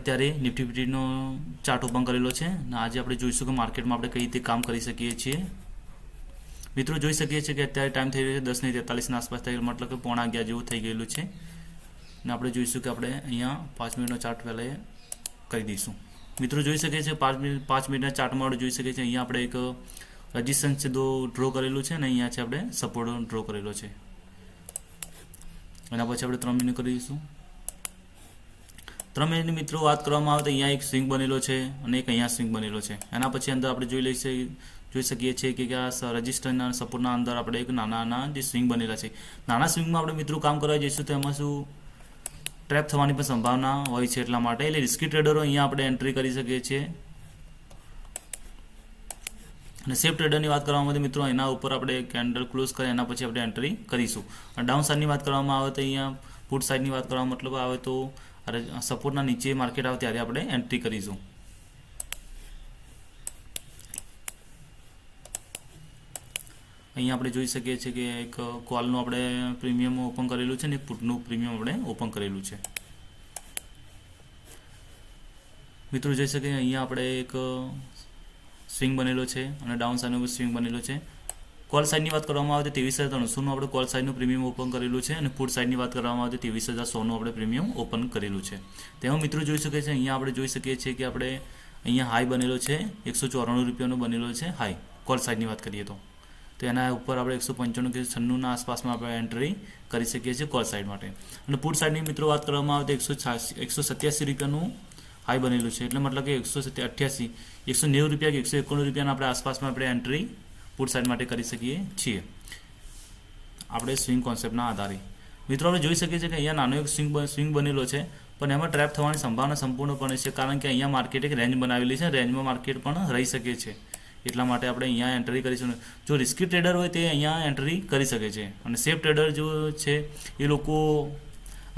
અત્યારે Nifty ફિફ્ટીનો chart open કરેલો છે અને આજે આપણે જોઈશું કે માર્કેટમાં આપણે કઈ રીતે કામ કરી શકીએ છીએ। મિત્રો જોઈ શકીએ છીએ કે અત્યારે ટાઈમ થઈ રહ્યો છે 10:43 આસપાસ થઈ ગયો, મતલબ કે 11:15 જેવું થઈ ગયેલું છે અને આપણે જોઈશું કે આપણે અહીંયા 5 મિનિટનો ચાર્ટ પહેલાં કરી દઈશું। મિત્રો જોઈ શકીએ છીએ 5 મિનિટના ચાર્ટમાં આપણે જોઈ શકીએ છીએ અહીંયા આપણે એક રજિસ્ટન્સ સીધો ડ્રો કરેલું છે અને અહીંયા છે આપણે સપોર્ટ ડ્રો કરેલો છે। એના પછી આપણે 3 મિનિટ કરી દઈશું। 3 મિનિટની મિત્રો વાત કરવામાં આવે તો અહીંયા એક સ્વિંગ બનેલો છે અને એક અહીંયા સ્વિંગ બનેલો છે। એના પછી અંદર આપણે જોઈ શકીએ છીએ કે આ રજિસ્ટરના સપોર્ટના અંદર આપણે એક નાના જે સ્વિંગ બનેલા છે, નાના સ્વિંગમાં આપણે મિત્રો કામ કરવા જઈશું તો એમાં શું ટ્રેપ થવાની પણ સંભાવના હોય છે, એટલા માટે એટલે રિસ્કી ટ્રેડરો અહીંયા આપણે એન્ટ્રી કરી શકીએ છીએ। અને સેફ ટ્રેડરની વાત કરવામાં આવે તો મિત્રો એના ઉપર આપણે કેન્ડલ ક્લોઝ કરી એના પછી આપણે એન્ટ્રી કરીશું। અને ડાઉન સાઇડની વાત કરવામાં આવે તો અહીંયા પુટ સાઇડની વાત કરવામાં મતલબ આવે તો સપોર્ટના નીચે માર્કેટ આવે ત્યારે આપણે એન્ટ્રી કરીશું। અહીંયા આપણે જોઈ શકીએ છીએ કે એક કોલનું આપણે પ્રીમિયમ ઓપન કરેલું છે ને એક પુટનું પ્રીમિયમ આપણે ઓપન કરેલું છે। મિત્રો જોઈ શકીએ અહીંયા આપણે એક સ્વિંગ બનેલો છે અને ડાઉન સાઇડનો સ્વિંગ બનેલો છે। કોલ સાઇડની વાત કરવામાં આવે તો 23,300નું આપણે કોલ સાઇડનું પ્રીમિયમ ઓપન કરેલું છે અને પુટ સાઇડની વાત કરવામાં આવે તો 23,100નું આપણે પ્રીમિયમ ઓપન કરેલું છે। તેમાં મિત્રો જોઈ શકીએ છીએ અહીંયા આપણે જોઈ શકીએ છીએ કે આપણે અહીંયા હાઈ બનેલો છે 194 રૂપિયાનો બનેલો છે હાઈ, કોલ સાઇડની વાત કરીએ તો એના ઉપર આપણે 195 કે 96ના આસપાસમાં આપણે એન્ટ્રી કરી શકીએ છીએ કોલ સાઇડ માટે। અને પુટ સાઇડની મિત્રો વાત કરવામાં આવે તો 187 રૂપિયાનું હાઈ બનેલું છે, એટલે મતલબ કે 188 190 રૂપિયા કે 191 રૂપિયાના આપણે આસપાસમાં આપણે એન્ટ્રી પુટ સાઇડ માટે કરી શકીએ છીએ આપણે સ્વિંગ કોન્સેપ્ટના આધારે। મિત્રો આપણે જોઈ શકીએ છીએ કે અહીંયા નાનો એક સ્વિંગ બનેલો છે પણ એમાં ટ્રેપ થવાની સંભાવના સંપૂર્ણપણે છે, કારણ કે અહીંયા માર્કેટ એક રેન્જ બનાવેલી છે, રેન્જમાં માર્કેટ પણ રહી શકે છે, એટલા માટે આપણે અહીંયા એન્ટ્રી કરીશું। જો રિસ્કી ટ્રેડર હોય તે અહીંયા એન્ટ્રી કરી શકે છે અને સેફ ટ્રેડર જો છે એ લોકો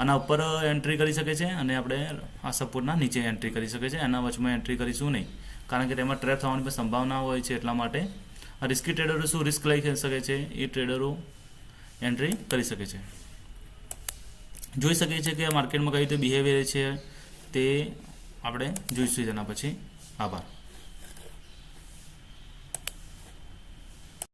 આના ઉપર એન્ટ્રી કરી શકે છે અને આપણે આ સપોર્ટના નીચે એન્ટ્રી કરી શકે છે, એના વચમાં એન્ટ્રી કરીશું નહીં, કારણ કે તેમાં ટ્રેપ થવાની પણ સંભાવના હોય છે, એટલા માટે આ રિસ્કી ટ્રેડરો શું રિસ્ક લઈ શકે છે એ ટ્રેડરો એન્ટ્રી કરી શકે છે। જોઈ શકીએ છીએ કે માર્કેટમાં કઈ રીતે બિહેવિયર છે તે આપણે જોઈશું તેના પછી। આભાર।